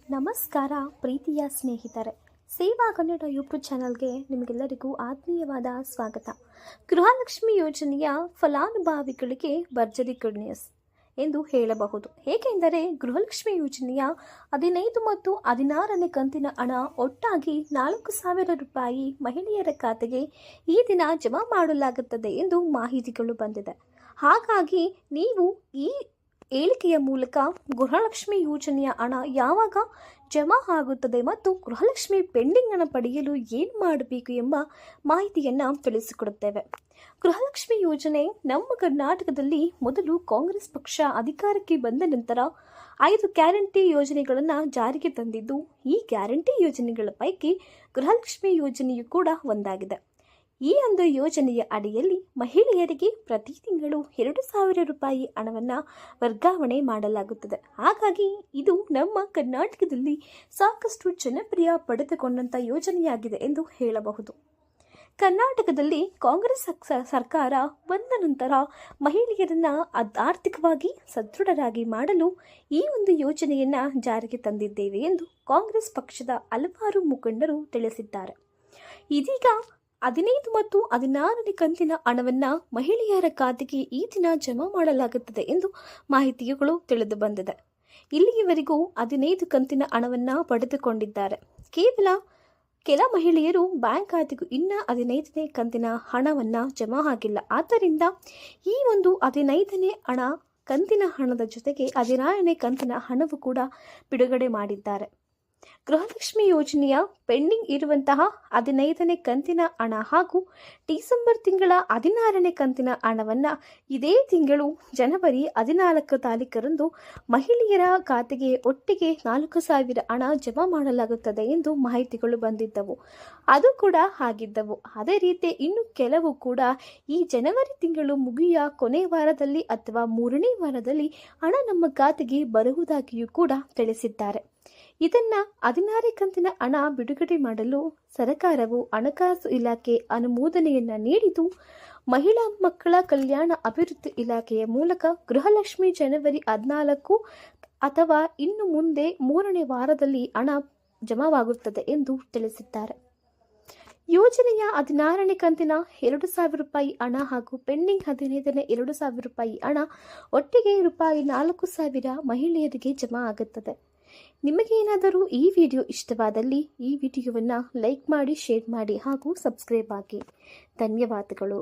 ನಮಸ್ಕಾರ ಪ್ರೀತಿಯ ಸ್ನೇಹಿತರೆ, ಸೇವಾ ಕನ್ನಡ ಯೂಟ್ಯೂಬ್ ಚಾನಲ್ಗೆ ನಿಮಗೆಲ್ಲರಿಗೂ ಆತ್ಮೀಯವಾದ ಸ್ವಾಗತ. ಗೃಹಲಕ್ಷ್ಮಿ ಯೋಜನೆಯ ಫಲಾನುಭವಿಗಳಿಗೆ ಭರ್ಜರಿ ಗುಡ್ ನ್ಯೂಸ್ ಎಂದು ಹೇಳಬಹುದು. ಏಕೆಂದರೆ ಗೃಹಲಕ್ಷ್ಮಿ ಯೋಜನೆಯ 15 ಮತ್ತು 16ನೇ ಕಂತಿನ ಹಣ ಒಟ್ಟಾಗಿ 4,000 ರೂಪಾಯಿ ಮಹಿಳೆಯರ ಖಾತೆಗೆ ಈ ದಿನ ಜಮಾ ಮಾಡಲಾಗುತ್ತದೆ ಎಂದು ಮಾಹಿತಿಗಳು ಬಂದಿದೆ. ಹಾಗಾಗಿ ನೀವು ಈ ಹೇಳಿಕೆಯ ಮೂಲಕ ಗೃಹಲಕ್ಷ್ಮಿ ಯೋಜನೆಯ ಹಣ ಯಾವಾಗ ಜಮಾ ಆಗುತ್ತದೆ ಮತ್ತು ಗೃಹಲಕ್ಷ್ಮಿ ಪೆಂಡಿಂಗ್ ಹಣ ಪಡೆಯಲು ಏನು ಮಾಡಬೇಕು ಎಂಬ ಮಾಹಿತಿಯನ್ನು ತಿಳಿಸಿಕೊಡುತ್ತೇವೆ. ಗೃಹಲಕ್ಷ್ಮಿ ಯೋಜನೆ ನಮ್ಮ ಕರ್ನಾಟಕದಲ್ಲಿ ಮೊದಲು ಕಾಂಗ್ರೆಸ್ ಪಕ್ಷ ಅಧಿಕಾರಕ್ಕೆ ಬಂದ ನಂತರ 5 ಗ್ಯಾರಂಟಿ ಯೋಜನೆಗಳನ್ನು ಜಾರಿಗೆ ತಂದಿದ್ದು, ಈ ಗ್ಯಾರಂಟಿ ಯೋಜನೆಗಳ ಪೈಕಿ ಗೃಹಲಕ್ಷ್ಮಿ ಯೋಜನೆಯು ಕೂಡ ಒಂದಾಗಿದೆ. ಈ ಒಂದು ಯೋಜನೆಯ ಅಡಿಯಲ್ಲಿ ಮಹಿಳೆಯರಿಗೆ ಪ್ರತಿ ತಿಂಗಳು 2,000 ರೂಪಾಯಿ ಹಣವನ್ನು ವರ್ಗಾವಣೆ ಮಾಡಲಾಗುತ್ತದೆ. ಹಾಗಾಗಿ ಇದು ನಮ್ಮ ಕರ್ನಾಟಕದಲ್ಲಿ ಸಾಕಷ್ಟು ಜನಪ್ರಿಯ ಪಡೆದುಕೊಂಡಂಥ ಯೋಜನೆಯಾಗಿದೆ ಎಂದು ಹೇಳಬಹುದು. ಕರ್ನಾಟಕದಲ್ಲಿ ಕಾಂಗ್ರೆಸ್ ಸರ್ಕಾರ ಬಂದ ನಂತರ ಮಹಿಳೆಯರನ್ನು ಆರ್ಥಿಕವಾಗಿ ಸದೃಢರಾಗಿ ಮಾಡಲು ಈ ಒಂದು ಯೋಜನೆಯನ್ನು ಜಾರಿಗೆ ತಂದಿದ್ದೇವೆ ಎಂದು ಕಾಂಗ್ರೆಸ್ ಪಕ್ಷದ ಹಲವಾರು ಮುಖಂಡರು ತಿಳಿಸಿದ್ದಾರೆ. ಇದೀಗ 15 ಮತ್ತು 16ನೇ ಕಂತಿನ ಹಣವನ್ನು ಮಹಿಳೆಯರ ಖಾತೆಗೆ ಈ ದಿನ ಜಮಾ ಮಾಡಲಾಗುತ್ತದೆ ಎಂದು ಮಾಹಿತಿಗಳು ತಿಳಿದು ಬಂದಿದೆ. ಇಲ್ಲಿಯವರೆಗೂ 15 ಕಂತಿನ ಹಣವನ್ನು ಪಡೆದುಕೊಂಡಿದ್ದಾರೆ. ಕೇವಲ ಕೆಲ ಮಹಿಳೆಯರು ಬ್ಯಾಂಕ್ ಖಾತೆಗೂ ಇನ್ನು 15ನೇ ಕಂತಿನ ಹಣವನ್ನು ಜಮಾ ಆಗಿಲ್ಲ. ಆದ್ದರಿಂದ ಈ ಒಂದು 15ನೇ ಕಂತಿನ ಹಣದ ಜೊತೆಗೆ 16ನೇ ಕಂತಿನ ಹಣವು ಕೂಡ ಬಿಡುಗಡೆ ಮಾಡಿದ್ದಾರೆ. ಗೃಹಲಕ್ಷ್ಮಿ ಯೋಜನೆಯ ಪೆಂಡಿಂಗ್ ಇರುವಂತಹ 15ನೇ ಕಂತಿನ ಹಣ ಹಾಗೂ ಡಿಸೆಂಬರ್ ತಿಂಗಳ 16ನೇ ಕಂತಿನ ಹಣವನ್ನು ಇದೇ ತಿಂಗಳು ಜನವರಿ 14 ತಾರೀಕರಂದು ಮಹಿಳೆಯರ ಖಾತೆಗೆ ಒಟ್ಟಿಗೆ 4,000 ಹಣ ಜಮಾ ಮಾಡಲಾಗುತ್ತದೆ ಎಂದು ಮಾಹಿತಿಗಳು ಬಂದಿದ್ದವು. ಅದು ಕೂಡ ಆಗಿದ್ದವು. ಅದೇ ರೀತಿ ಇನ್ನು ಕೆಲವು ಕೂಡ ಈ ಜನವರಿ ತಿಂಗಳು ಮುಗಿಯ ಕೊನೆ ವಾರದಲ್ಲಿ ಅಥವಾ 3ನೇ ವಾರದಲ್ಲಿ ಹಣ ನಮ್ಮ ಖಾತೆಗೆ ಬರುವುದಾಗಿಯೂ ಕೂಡ ತಿಳಿಸಿದ್ದಾರೆ. ಇದನ್ನು 16ನೇ ಕಂತಿನ ಹಣ ಬಿಡುಗಡೆ ಮಾಡಲು ಸರ್ಕಾರವು ಹಣಕಾಸು ಇಲಾಖೆ ಅನುಮೋದನೆಯನ್ನು ನೀಡಿದ್ದು, ಮಹಿಳಾ ಮಕ್ಕಳ ಕಲ್ಯಾಣ ಅಭಿವೃದ್ಧಿ ಇಲಾಖೆಯ ಮೂಲಕ ಗೃಹಲಕ್ಷ್ಮಿ ಜನವರಿ 14 ಅಥವಾ ಇನ್ನು ಮುಂದೆ 3ನೇ ವಾರದಲ್ಲಿ ಹಣ ಜಮಾವಾಗುತ್ತದೆ ಎಂದು ತಿಳಿಸಿದ್ದಾರೆ. ಯೋಜನೆಯ 16ನೇ ಕಂತಿನ 2,000 ರೂಪಾಯಿ ಹಣ ಹಾಗೂ ಪೆಂಡಿಂಗ್ 15ನೇ 2,000 ರೂಪಾಯಿ ಹಣ ಒಟ್ಟಿಗೆ ರೂಪಾಯಿ 4,000 ಮಹಿಳೆಯರಿಗೆ ಜಮಾ ಆಗುತ್ತದೆ. ನಿಮಗೇನಾದರೂ ಈ ವಿಡಿಯೋ ಇಷ್ಟವಾದಲ್ಲಿ ಈ ವಿಡಿಯೋವನ್ನು ಲೈಕ್ ಮಾಡಿ, ಶೇರ್ ಮಾಡಿ ಹಾಗೂ ಸಬ್ಸ್ಕ್ರೈಬ್ ಆಗಿ. ಧನ್ಯವಾದಗಳು.